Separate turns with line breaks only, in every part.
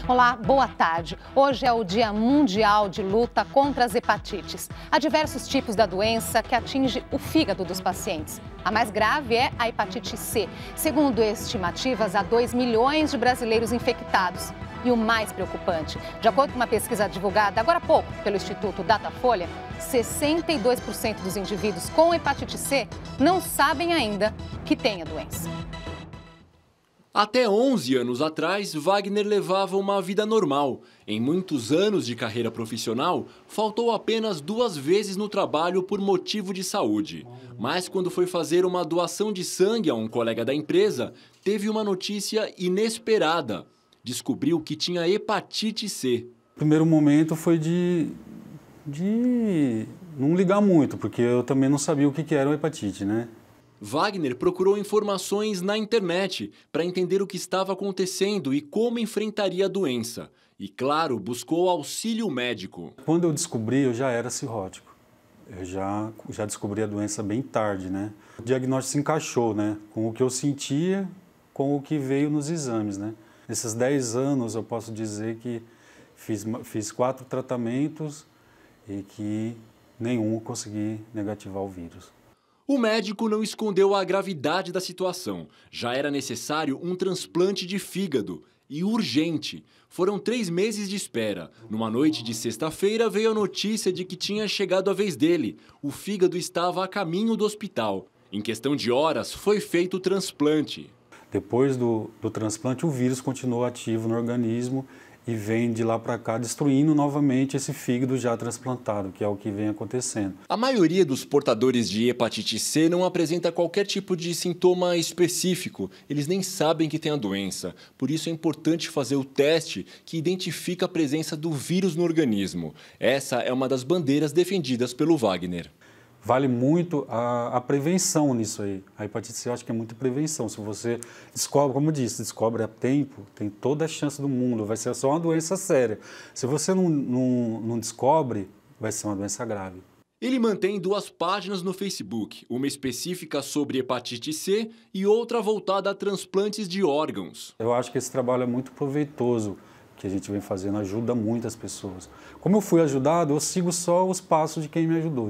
Olá, boa tarde. Hoje é o Dia Mundial de Luta contra as Hepatites. Há diversos tipos da doença que atinge o fígado dos pacientes. A mais grave é a hepatite C. Segundo estimativas, há 2 milhões de brasileiros infectados. E o mais preocupante, de acordo com uma pesquisa divulgada agora há pouco pelo Instituto Datafolha, 62% dos indivíduos com hepatite C não sabem ainda que têm a doença.
Até 11 anos atrás, Wagner levava uma vida normal. Em muitos anos de carreira profissional, faltou apenas 2 vezes no trabalho por motivo de saúde. Mas quando foi fazer uma doação de sangue a um colega da empresa, teve uma notícia inesperada. Descobriu que tinha hepatite C.
O primeiro momento foi de não ligar muito, porque eu também não sabia o que era uma hepatite, né?
Wagner procurou informações na internet para entender o que estava acontecendo e como enfrentaria a doença. E, claro, buscou auxílio médico.
Quando eu descobri, eu já era cirrótico. Eu já descobri a doença bem tarde, né? O diagnóstico se encaixou, né? Com o que eu sentia, com o que veio nos exames, né? Nesses 10 anos, eu posso dizer que fiz 4 tratamentos e que nenhum consegui negativar o vírus.
O médico não escondeu a gravidade da situação. Já era necessário um transplante de fígado. E urgente. Foram 3 meses de espera. Numa noite de sexta-feira veio a notícia de que tinha chegado a vez dele. O fígado estava a caminho do hospital. Em questão de horas, foi feito o transplante.
Depois do transplante, o vírus continuou ativo no organismo e vem de lá para cá destruindo novamente esse fígado já transplantado, que é o que vem acontecendo.
A maioria dos portadores de hepatite C não apresenta qualquer tipo de sintoma específico. Eles nem sabem que tem a doença. Por isso é importante fazer o teste que identifica a presença do vírus no organismo. Essa é uma das bandeiras defendidas pelo Wagner.
Vale muito a prevenção nisso aí. A hepatite C eu acho que é muita prevenção. Se você descobre, como eu disse, descobre a tempo, tem toda a chance do mundo, vai ser só uma doença séria. Se você não descobre, vai ser uma doença grave.
Ele mantém 2 páginas no Facebook, uma específica sobre hepatite C e outra voltada a transplantes de órgãos.
Eu acho que esse trabalho é muito proveitoso, que a gente vem fazendo, ajuda muitas pessoas. Como eu fui ajudado, eu sigo só os passos de quem me ajudou.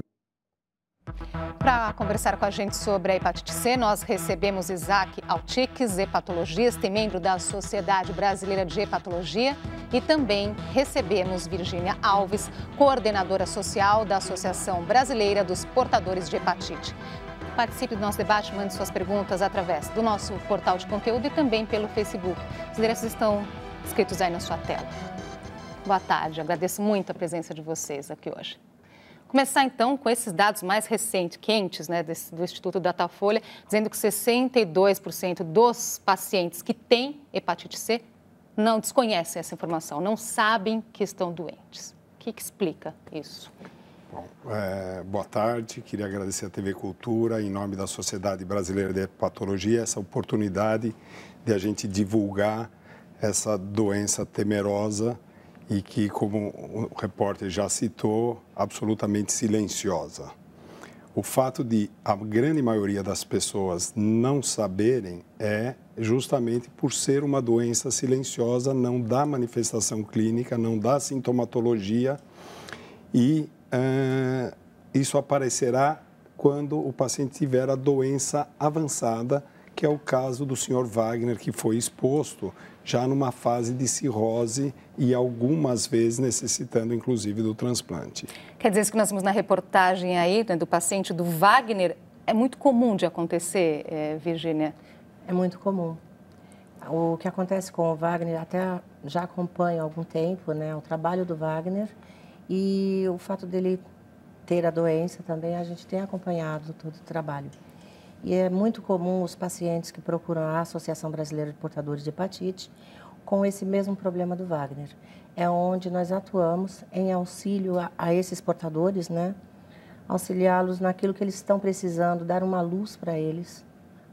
Para conversar com a gente sobre a hepatite C, nós recebemos Isaac Altiques, hepatologista e membro da Sociedade Brasileira de Hepatologia, e também recebemos Virgínia Alves, coordenadora social da Associação Brasileira dos Portadores de Hepatite. Participe do nosso debate, mande suas perguntas através do nosso portal de conteúdo e também pelo Facebook. Os endereços estão escritos aí na sua tela. Boa tarde, agradeço muito a presença de vocês aqui hoje. Começar então com esses dados mais recentes, quentes, né, do Instituto Datafolha, dizendo que 62% dos pacientes que têm hepatite C não desconhecem essa informação, não sabem que estão doentes. O que explica isso?
Bom, boa tarde, queria agradecer à TV Cultura, em nome da Sociedade Brasileira de Hepatologia, essa oportunidade de a gente divulgar essa doença temerosa e que, como o repórter já citou, absolutamente silenciosa. O fato de a grande maioria das pessoas não saberem é justamente por ser uma doença silenciosa, não dá manifestação clínica, não dá sintomatologia e isso aparecerá quando o paciente tiver a doença avançada, que é o caso do Sr. Wagner, que foi exposto já numa fase de cirrose e algumas vezes necessitando, inclusive, do transplante.
Quer dizer, isso que nós vimos na reportagem aí, né, do paciente do Wagner, é muito comum de acontecer, Virgínia?
É muito comum. O que acontece com o Wagner, até já acompanho há algum tempo, né, o trabalho do Wagner e o fato dele ter a doença também, a gente tem acompanhado todo o trabalho. E é muito comum os pacientes que procuram a Associação Brasileira de Portadores de Hepatite com esse mesmo problema do Wagner. É onde nós atuamos em auxílio a esses portadores, né? Auxiliá-los naquilo que eles estão precisando, dar uma luz para eles,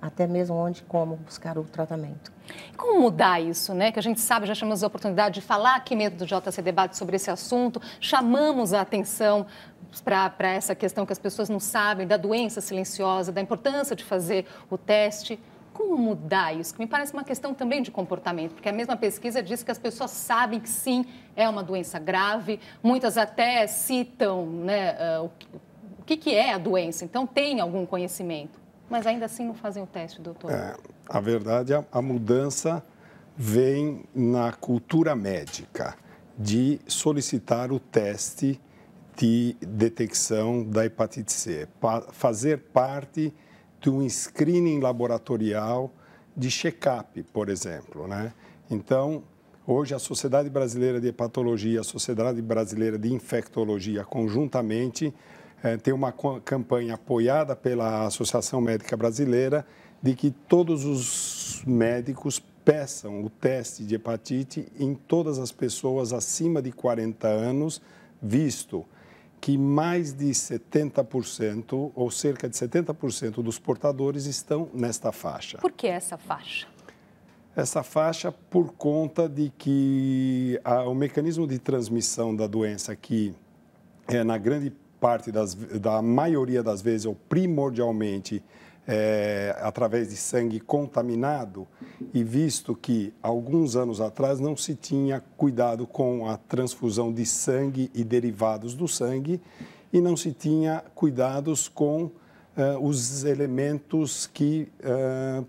até mesmo onde e como buscar o tratamento.
Como mudar isso, né? Que a gente sabe, já chamamos a oportunidade de falar aqui mesmo do JC Debate sobre esse assunto, chamamos a atenção para essa questão que as pessoas não sabem, da doença silenciosa, da importância de fazer o teste. Como mudar isso? Que me parece uma questão também de comportamento, porque a mesma pesquisa diz que as pessoas sabem que sim, é uma doença grave, muitas até citam, né, o que é a doença, então tem algum conhecimento, mas ainda assim não fazem o teste, doutor.
A verdade, a mudança vem na cultura médica de solicitar o teste de detecção da hepatite C, fazer parte de um screening laboratorial de check-up, por exemplo, né? Então, hoje a Sociedade Brasileira de Hepatologia, a Sociedade Brasileira de Infectologia, conjuntamente, tem uma campanha apoiada pela Associação Médica Brasileira de que todos os médicos peçam o teste de hepatite em todas as pessoas acima de 40 anos, visto que mais de 70% ou cerca de 70% dos portadores estão nesta faixa.
Por que essa faixa?
Essa faixa por conta de que o mecanismo de transmissão da doença, que na grande parte da maioria das vezes, ou primordialmente, através de sangue contaminado, e visto que alguns anos atrás não se tinha cuidado com a transfusão de sangue e derivados do sangue e não se tinha cuidados com os elementos que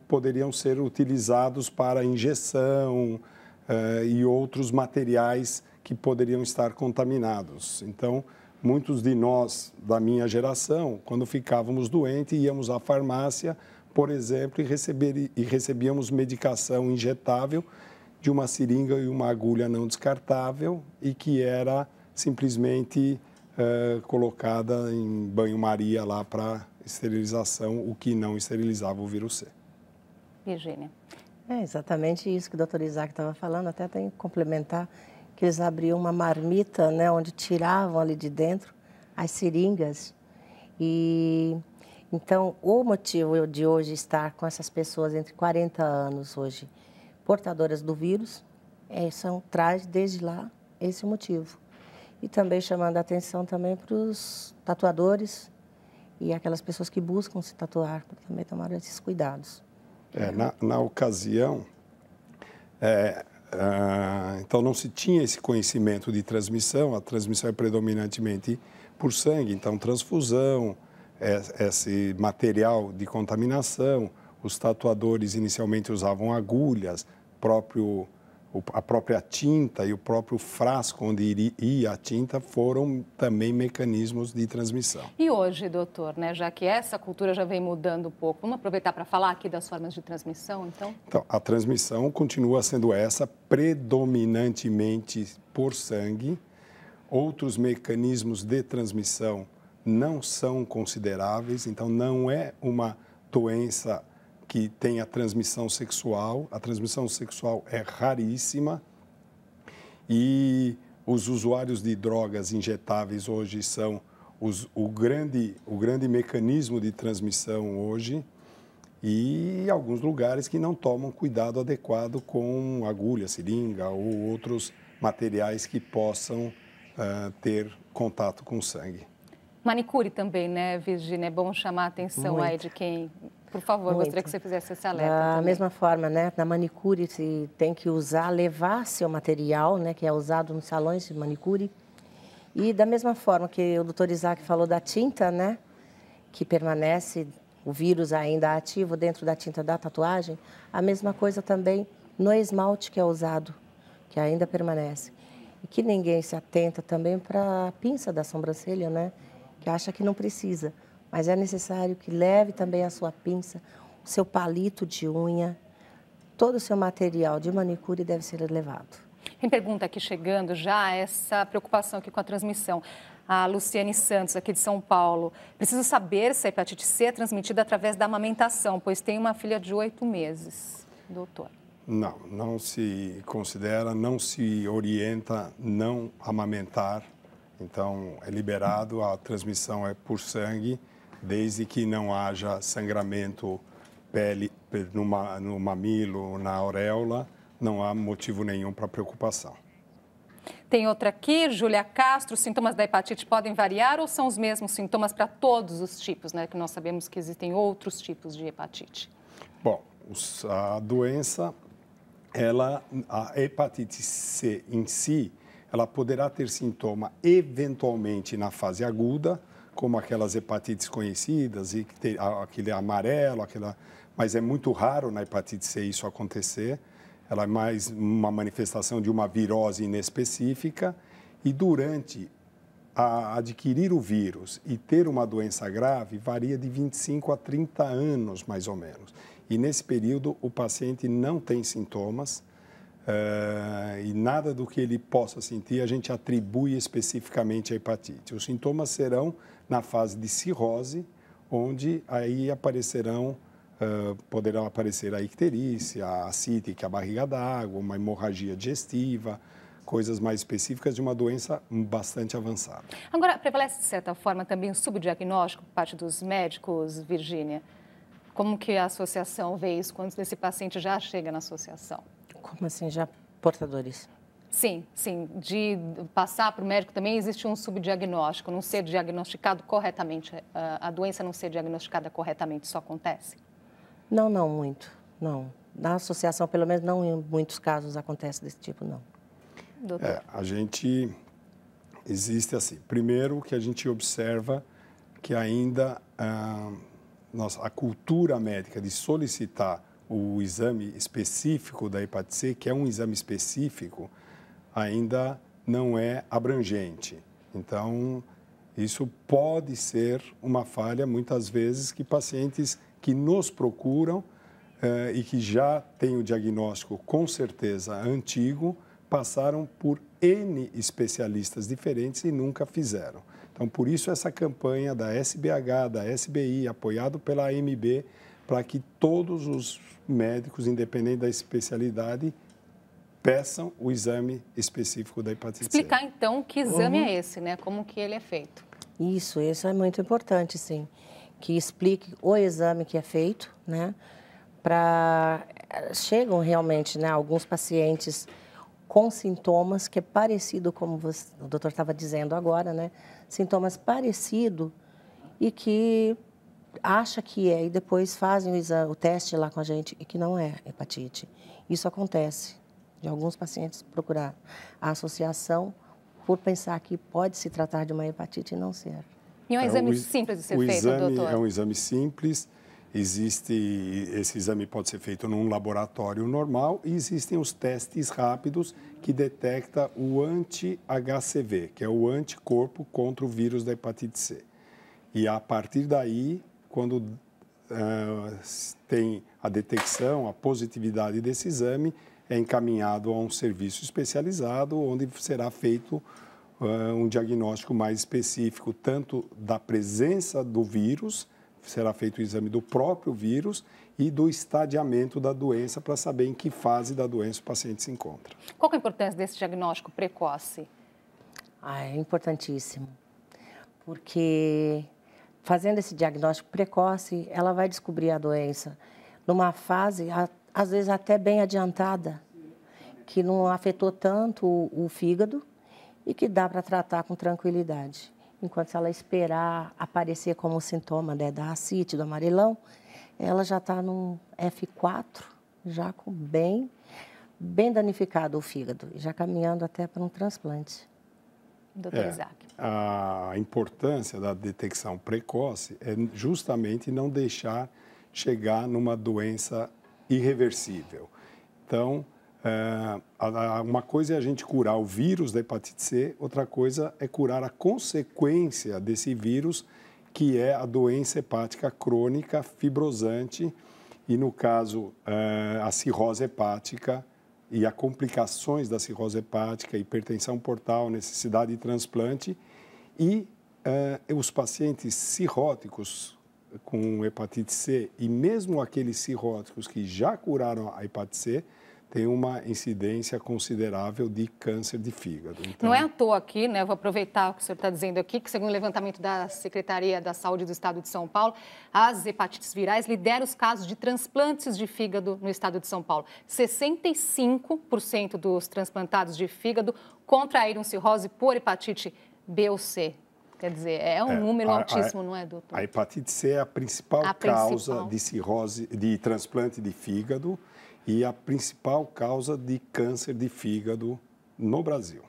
poderiam ser utilizados para injeção e outros materiais que poderiam estar contaminados. Então, muitos de nós, da minha geração, quando ficávamos doentes, íamos à farmácia, por exemplo, e recebíamos medicação injetável de uma seringa e uma agulha não descartável e que era simplesmente colocada em banho-maria lá para esterilização, o que não esterilizava o vírus C.
Virgínia.
É exatamente isso que o doutor Isaac estava falando, até tem que complementar, que eles abriam uma marmita, né, onde tiravam ali de dentro as seringas. E então, o motivo de hoje estar com essas pessoas entre 40 anos hoje, portadoras do vírus, traz desde lá esse motivo. E também chamando a atenção também para os tatuadores e aquelas pessoas que buscam se tatuar, para também tomar esses cuidados.
Na ocasião, então não se tinha esse conhecimento de transmissão, a transmissão é predominantemente por sangue, então transfusão, esse material de contaminação, os tatuadores inicialmente usavam agulhas, a própria tinta e o próprio frasco onde ia a tinta foram também mecanismos de transmissão.
E hoje, doutor, né, já que essa cultura já vem mudando um pouco, vamos aproveitar para falar aqui das formas de transmissão, então?
Então, a transmissão continua sendo essa, predominantemente por sangue. Outros mecanismos de transmissão não são consideráveis, então não é uma doença que tem a transmissão sexual é raríssima e os usuários de drogas injetáveis hoje são o grande mecanismo de transmissão hoje e alguns lugares que não tomam cuidado adequado com agulha, seringa ou outros materiais que possam ter contato com sangue.
Manicure também, né, Virgínia? É bom chamar a atenção aí de quem... Por favor, gostaria que você fizesse esse alerta.
Da mesma forma, né, na manicure se tem que levar seu material, né, que é usado nos salões de manicure. E da mesma forma que o doutor Isaac falou da tinta, né, que permanece o vírus ainda ativo dentro da tinta da tatuagem, a mesma coisa também no esmalte que é usado, que ainda permanece. E que ninguém se atenta também para a pinça da sobrancelha, né, que acha que não precisa. Mas é necessário que leve também a sua pinça, o seu palito de unha, todo o seu material de manicure deve ser levado.
Tem pergunta aqui chegando já, essa preocupação aqui com a transmissão. A Luciane Santos, aqui de São Paulo. Preciso saber se a hepatite C é transmitida através da amamentação, pois tem uma filha de 8 meses. Doutor.
Não se considera, não se orienta não amamentar. Então, é liberado, a transmissão é por sangue, desde que não haja sangramento no mamilo, na auréola, não há motivo nenhum para preocupação.
Tem outra aqui, Júlia Castro, os sintomas da hepatite podem variar ou são os mesmos sintomas para todos os tipos, né? Que nós sabemos que existem outros tipos de hepatite.
Bom, a doença, a hepatite C em si, ela poderá ter sintoma eventualmente na fase aguda, como aquelas hepatites conhecidas, e que tem aquele amarelo, mas é muito raro na hepatite C isso acontecer. Ela é mais uma manifestação de uma virose inespecífica e durante adquirir o vírus e ter uma doença grave varia de 25 a 30 anos, mais ou menos. E nesse período o paciente não tem sintomas e nada do que ele possa sentir a gente atribui especificamente à hepatite. Os sintomas serão na fase de cirrose, onde aí poderão aparecer a icterícia, a ascite, que é a barriga d'água, uma hemorragia digestiva, coisas mais específicas de uma doença bastante avançada.
Agora, prevalece, de certa forma, também o subdiagnóstico por parte dos médicos, Virgínia? Como que a associação vê isso quando esse paciente já chega na associação?
Como assim, já portadores?
Sim, sim. De passar para o médico também existe um subdiagnóstico, não ser diagnosticado corretamente, a doença não ser diagnosticada corretamente, isso acontece?
Não, não muito, não. Na associação, pelo menos, não em muitos casos acontece desse tipo, não.
Doutor?
Existe assim, primeiro que a gente observa que ainda a cultura médica de solicitar o exame específico da hepatite C, que é um exame específico, ainda não é abrangente. Então, isso pode ser uma falha, muitas vezes, que pacientes que nos procuram e que já têm o diagnóstico, com certeza, antigo, passaram por N especialistas diferentes e nunca fizeram. Então, por isso, essa campanha da SBH, da SBI, apoiado pela AMB, para que todos os médicos, independente da especialidade, peçam o exame específico da hepatite C.
Explicar, então, que exame é esse, né? Como que ele é feito.
Isso é muito importante, sim. Que explique o exame que é feito, né? Chegam realmente, né, alguns pacientes com sintomas que é parecido, como o doutor estava dizendo agora, né? Sintomas parecidos e que acha que é e depois fazem o teste lá com a gente e que não é hepatite. Isso acontece de alguns pacientes procurar a associação por pensar que pode se tratar de uma hepatite e não ser.
E é um exame simples de ser feito, doutor?
É um exame simples. Esse exame pode ser feito num laboratório normal e existem os testes rápidos que detectam o anti-HCV, que é o anticorpo contra o vírus da hepatite C. E a partir daí, quando tem a detecção, a positividade desse exame, é encaminhado a um serviço especializado, onde será feito um diagnóstico mais específico, tanto da presença do vírus, será feito o exame do próprio vírus e do estadiamento da doença para saber em que fase da doença o paciente se encontra.
Qual que é a importância desse diagnóstico precoce?
É importantíssimo, porque fazendo esse diagnóstico precoce, ela vai descobrir a doença numa fase, às vezes até bem adiantada, que não afetou tanto o fígado e que dá para tratar com tranquilidade. Enquanto se ela esperar aparecer como sintoma, né, da ascite, do amarelão, ela já está no F4, já com bem danificado o fígado, já caminhando até para um transplante.
Doutor Isaac.
A importância da detecção precoce é justamente não deixar chegar numa doença irreversível. Então, uma coisa é a gente curar o vírus da hepatite C, outra coisa é curar a consequência desse vírus, que é a doença hepática crônica fibrosante e, no caso, a cirrose hepática e as complicações da cirrose hepática, hipertensão portal, necessidade de transplante e os pacientes cirróticos com hepatite C e mesmo aqueles cirróticos que já curaram a hepatite C, tem uma incidência considerável de câncer de fígado. Então,
não é à toa aqui, né? Eu vou aproveitar o que o senhor está dizendo aqui, que segundo o levantamento da Secretaria da Saúde do Estado de São Paulo, as hepatites virais lideram os casos de transplantes de fígado no Estado de São Paulo. 65% dos transplantados de fígado contraíram cirrose por hepatite B ou C. Quer dizer, é um número altíssimo, não é, doutor?
A hepatite C é a principal causa de cirrose, de transplante de fígado e a principal causa de câncer de fígado no Brasil.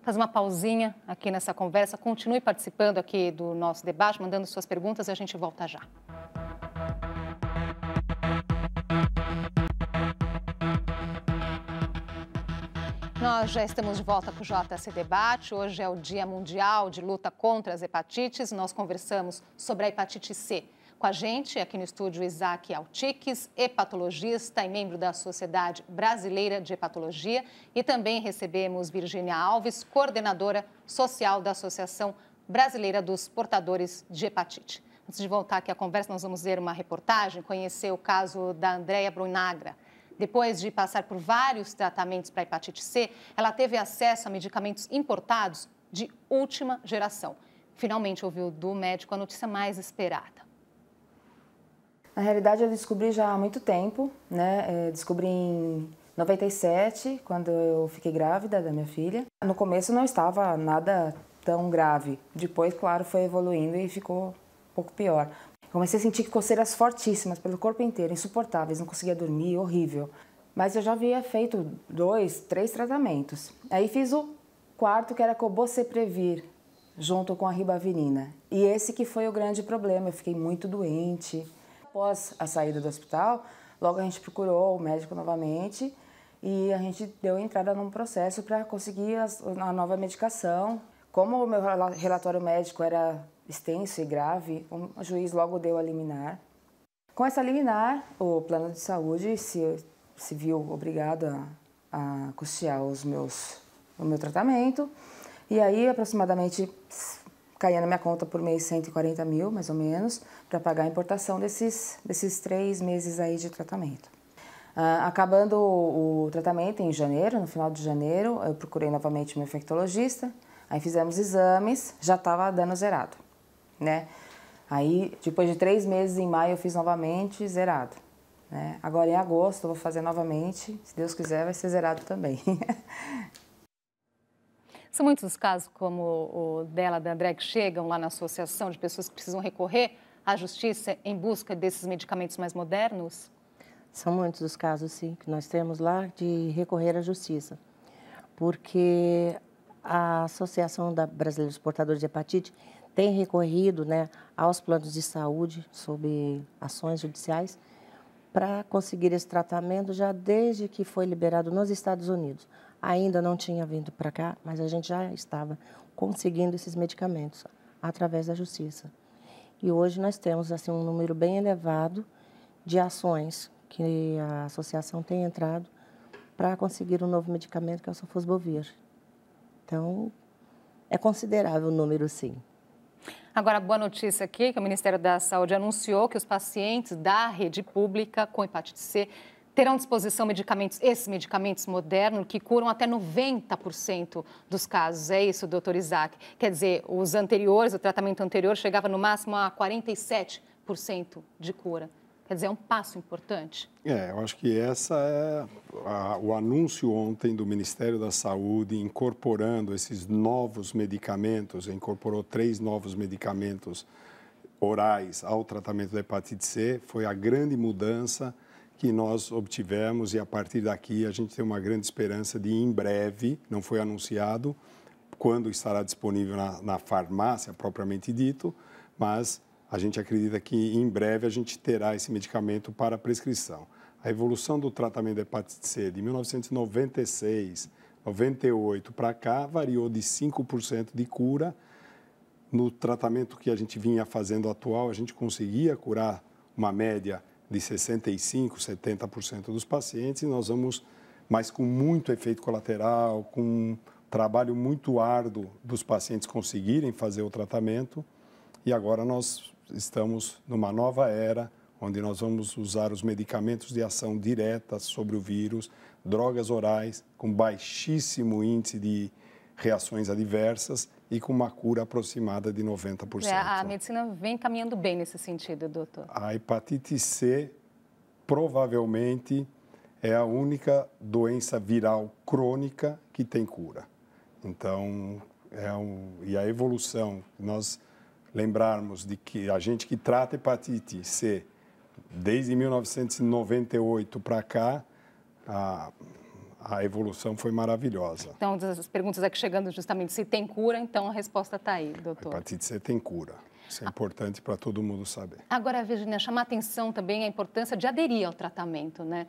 Faz uma pausinha aqui nessa conversa, continue participando aqui do nosso debate, mandando suas perguntas e a gente volta já. Nós já estamos de volta com o JC Debate. Hoje é o Dia Mundial de Luta contra as Hepatites. Nós conversamos sobre a hepatite C. Com a gente, aqui no estúdio, Isaac Altiques, hepatologista e membro da Sociedade Brasileira de Hepatologia. E também recebemos Virgínia Alves, coordenadora social da Associação Brasileira dos Portadores de Hepatite. Antes de voltar aqui à conversa, nós vamos ver uma reportagem, conhecer o caso da Andrea Brunagra. Depois de passar por vários tratamentos para a hepatite C, ela teve acesso a medicamentos importados de última geração. Finalmente ouviu do médico a notícia mais esperada.
Na realidade, eu descobri já há muito tempo, né? Descobri em 97, quando eu fiquei grávida da minha filha. No começo não estava nada tão grave. Depois, claro, foi evoluindo e ficou um pouco pior. Comecei a sentir coceiras fortíssimas pelo corpo inteiro, insuportáveis, não conseguia dormir, horrível. Mas eu já havia feito 2, 3 tratamentos. Aí fiz o quarto, que era Coboceprevir, junto com a ribavirina. E esse que foi o grande problema, eu fiquei muito doente. Após a saída do hospital, logo a gente procurou o médico novamente e a gente deu entrada num processo para conseguir a nova medicação. Como o meu relatório médico era extenso e grave, o juiz logo deu a liminar. Com essa liminar, o plano de saúde se viu obrigado a custear o meu tratamento. E aí, aproximadamente, caía na minha conta por mês 140 mil, mais ou menos, para pagar a importação desses 3 meses aí de tratamento. Acabando o tratamento em janeiro, no final de janeiro, eu procurei novamente meu infectologista, aí fizemos exames, já estava dando zerado, né? Aí, depois de 3 meses, em maio, eu fiz novamente zerado, né? Agora, em agosto, eu vou fazer novamente, se Deus quiser, vai ser zerado também.
São muitos os casos como o dela, da André, que chegam lá na associação de pessoas que precisam recorrer à justiça em busca desses medicamentos mais modernos?
São muitos os casos, sim, que nós temos lá de recorrer à justiça. Porque a Associação Brasileira dos Portadores de Hepatite tem recorrido, né, aos planos de saúde sob ações judiciais para conseguir esse tratamento já desde que foi liberado nos Estados Unidos. Ainda não tinha vindo para cá, mas a gente já estava conseguindo esses medicamentos através da justiça. E hoje nós temos assim, um número bem elevado de ações que a associação tem entrado para conseguir um novo medicamento, que é o Sofosbuvir. Então, é considerável o número, sim.
Agora, boa notícia aqui, que o Ministério da Saúde anunciou que os pacientes da rede pública com hepatite C terão à disposição esses medicamentos modernos que curam até 90% dos casos. É isso, doutor Isaac? Quer dizer, os anteriores, o tratamento anterior chegava no máximo a 47% de cura. Quer dizer, é um passo importante.
Eu acho que essa é o anúncio ontem do Ministério da Saúde incorporando esses novos medicamentos, incorporou 3 novos medicamentos orais ao tratamento da hepatite C, foi a grande mudança que nós obtivemos e a partir daqui a gente tem uma grande esperança de em breve, não foi anunciado quando estará disponível na farmácia propriamente dito, mas a gente acredita que em breve a gente terá esse medicamento para prescrição. A evolução do tratamento da hepatite C de 1996, 98 para cá variou de 5% de cura. No tratamento que a gente vinha fazendo atual, a gente conseguia curar uma média de 65%, 70% dos pacientes, e nós vamos, mas com muito efeito colateral, com um trabalho muito árduo dos pacientes conseguirem fazer o tratamento, e agora nós estamos numa nova era, onde nós vamos usar os medicamentos de ação direta sobre o vírus, drogas orais com baixíssimo índice de reações adversas e com uma cura aproximada de 90%.
A medicina vem caminhando bem nesse sentido, doutor.
A hepatite C provavelmente é a única doença viral crônica que tem cura. Então, E a evolução, nós lembrarmos de que a gente que trata hepatite C, desde 1998 para cá, a evolução foi maravilhosa.
Então, as perguntas aqui chegando justamente se tem cura, então a resposta está aí, doutor.
A hepatite C tem cura. Isso é importante para todo mundo saber.
Agora, Virginia, chamar atenção também a importância de aderir ao tratamento, né?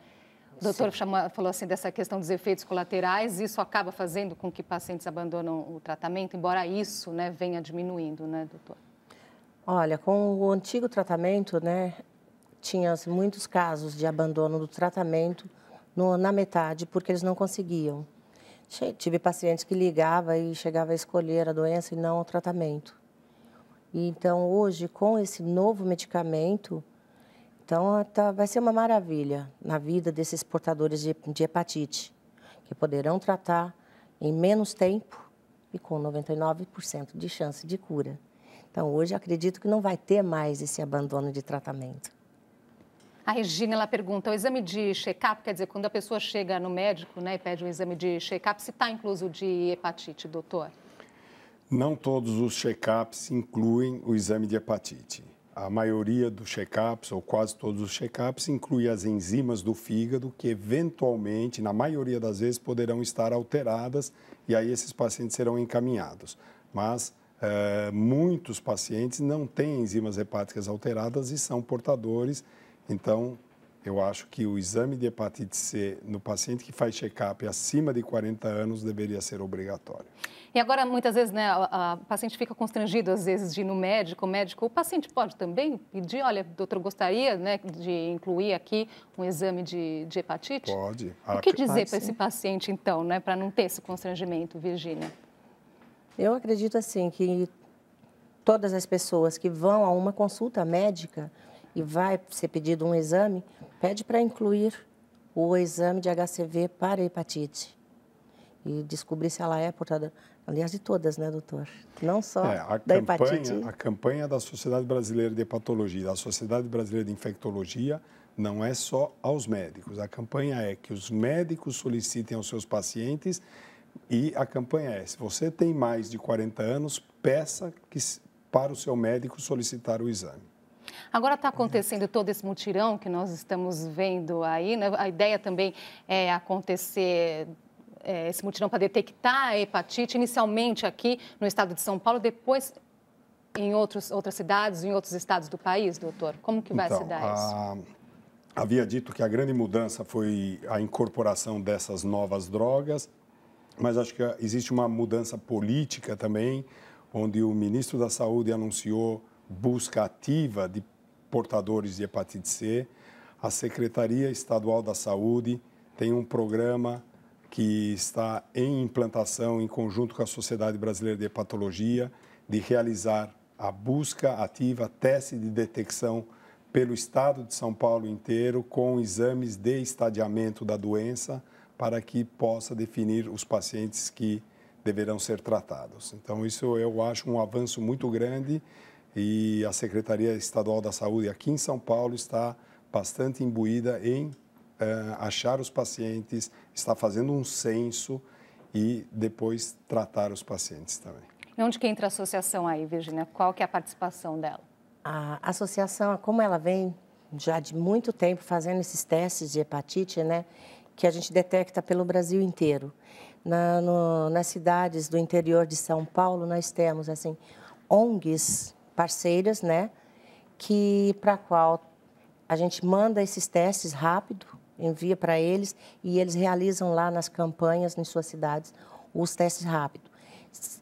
O doutor falou assim dessa questão dos efeitos colaterais, isso acaba fazendo com que pacientes abandonam o tratamento, embora isso, né, venha diminuindo, né, doutor?
Olha, com o antigo tratamento, né, tinha muitos casos de abandono do tratamento na metade, porque eles não conseguiam. Tive pacientes que ligavam e chegavam a escolher a doença e não o tratamento. E, então, hoje, com esse novo medicamento, então, vai ser uma maravilha na vida desses portadores de hepatite, que poderão tratar em menos tempo e com 99% de chance de cura. Então, hoje, acredito que não vai ter mais esse abandono de tratamento.
A Regina, ela pergunta, o exame de check-up, quer dizer, quando a pessoa chega no médico, né, e pede um exame de check-up, se está incluso de hepatite, doutor?
Não todos os check-ups incluem o exame de hepatite. A maioria dos check-ups, ou quase todos os check-ups, inclui as enzimas do fígado que, eventualmente, na maioria das vezes, poderão estar alteradas e aí esses pacientes serão encaminhados. Mas muitos pacientes não têm enzimas hepáticas alteradas e são portadores. Então, eu acho que o exame de hepatite C no paciente que faz check-up acima de 40 anos deveria ser obrigatório.
E agora, muitas vezes, né, o paciente fica constrangido, às vezes, de ir no médico. O paciente pode também pedir, olha, doutor, gostaria, né, de incluir aqui um exame de hepatite?
Pode.
O que dizer para esse paciente, então, né, para não ter esse constrangimento, Virginia?
Eu acredito, assim, que todas as pessoas que vão a uma consulta médica e vai ser pedido um exame, pede para incluir o exame de HCV para hepatite e descobrir se ela é portadora, aliás, de todas, né, doutor? Não só da hepatite.
A campanha da Sociedade Brasileira de Hepatologia, da Sociedade Brasileira de Infectologia, não é só aos médicos. A campanha é que os médicos solicitem aos seus pacientes e a campanha é, se você tem mais de 40 anos, peça para o seu médico solicitar o exame.
Agora está acontecendo todo esse mutirão que nós estamos vendo aí, né? A ideia também é acontecer esse mutirão para detectar a hepatite, inicialmente aqui no estado de São Paulo, depois em outras cidades, em outros estados do país, doutor? Como que vai se dar isso?
Havia dito que a grande mudança foi a incorporação dessas novas drogas, mas acho que existe uma mudança política também, onde o ministro da Saúde anunciou busca ativa de portadores de hepatite C. A Secretaria Estadual da Saúde tem um programa que está em implantação em conjunto com a Sociedade Brasileira de Hepatologia, de realizar a busca ativa, teste de detecção pelo estado de São Paulo inteiro, com exames de estadiamento da doença, para que possa definir os pacientes que deverão ser tratados. Então, isso eu acho um avanço muito grande e a Secretaria Estadual da Saúde aqui em São Paulo está bastante imbuída em achar os pacientes, está fazendo um censo e depois tratar os pacientes também.
E onde que entra a associação aí, Virginia? Qual que é a participação dela?
A associação, como ela vem já de muito tempo fazendo esses testes de hepatite, né, que a gente detecta pelo Brasil inteiro. Nas cidades do interior de São Paulo, nós temos assim ONGs parceiras, né, para a qual a gente manda esses testes rápido, envia para eles e eles realizam lá nas campanhas, em suas cidades, os testes rápidos.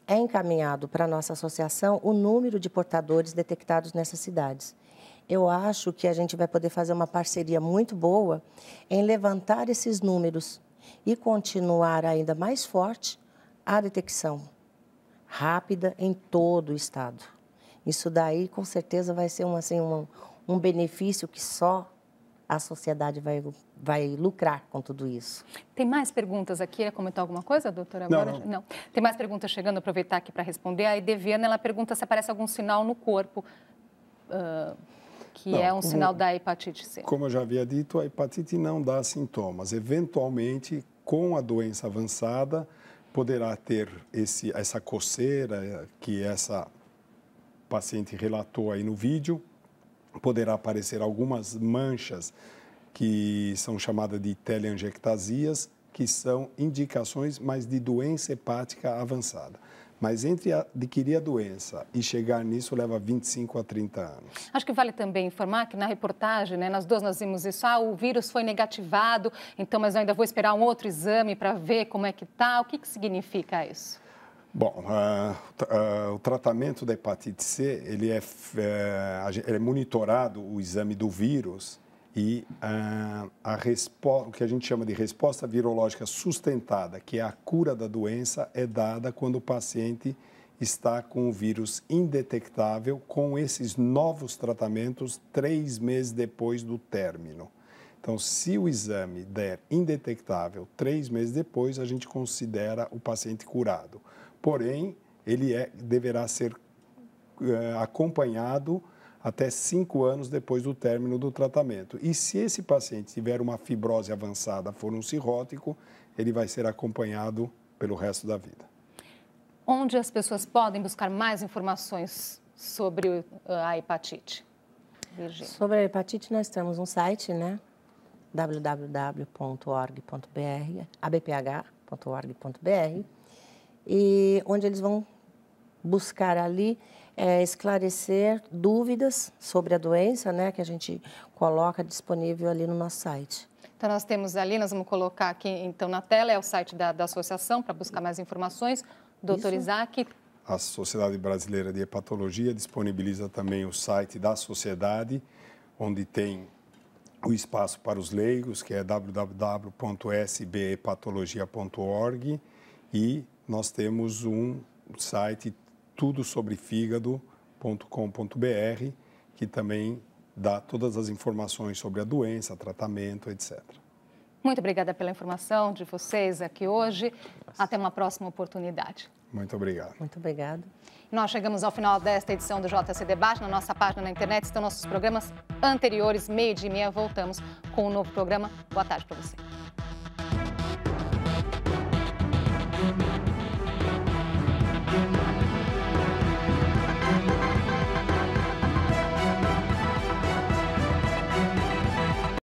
É encaminhado para a nossa associação o número de portadores detectados nessas cidades. Eu acho que a gente vai poder fazer uma parceria muito boa em levantar esses números e continuar ainda mais forte a detecção rápida em todo o estado. Isso daí, com certeza, vai ser um benefício que só a sociedade vai lucrar com tudo isso.
Tem mais perguntas aqui? Quer comentar alguma coisa, doutora?
Não.
Tem mais perguntas chegando, aproveitar aqui para responder. A Edeviana, ela pergunta se aparece algum sinal no corpo, que é um sinal da hepatite C.
Como eu já havia dito, a hepatite não dá sintomas. Eventualmente, com a doença avançada, poderá ter essa coceira que essa paciente relatou aí no vídeo, poderá aparecer algumas manchas que são chamadas de teleangiectasias, que são indicações mais de doença hepática avançada. Mas entre adquirir a doença e chegar nisso leva 25 a 30 anos.
Acho que vale também informar que na reportagem, né, nas duas nós vimos isso, o vírus foi negativado, então, mas eu ainda vou esperar um outro exame para ver como é que está. O que significa isso? Bom,
o tratamento da hepatite C, ele é monitorado, o exame do vírus, e o que a gente chama de resposta virológica sustentada, que é a cura da doença, é dada quando o paciente está com o vírus indetectável, com esses novos tratamentos 3 meses depois do término. Então, se o exame der indetectável 3 meses depois, a gente considera o paciente curado. Porém, ele deverá ser acompanhado até 5 anos depois do término do tratamento. E se esse paciente tiver uma fibrose avançada, for um cirrótico, ele vai ser acompanhado pelo resto da vida.
Onde as pessoas podem buscar mais informações sobre a hepatite? Virgínia.
Sobre a hepatite, nós temos um site, né? www.org.br, abph.org.br, e onde eles vão buscar ali esclarecer dúvidas sobre a doença, né, que a gente coloca disponível ali no nosso site.
Então, nós temos ali, nós vamos colocar aqui então na tela, é o site da associação para buscar mais informações. Doutor Isaac.
A Sociedade Brasileira de Hepatologia disponibiliza também o site da sociedade, onde tem o espaço para os leigos, que é www.sbhepatologia.org, e nós temos um site tudosobrefígado.com.br, que também dá todas as informações sobre a doença, tratamento, etc.
Muito obrigada pela informação de vocês aqui hoje. Até uma próxima oportunidade.
Muito obrigado.
Muito obrigada.
Nós chegamos ao final desta edição do JC Debate. Na nossa página na internet estão nossos programas anteriores. 12:30 voltamos com um novo programa. Boa tarde para você.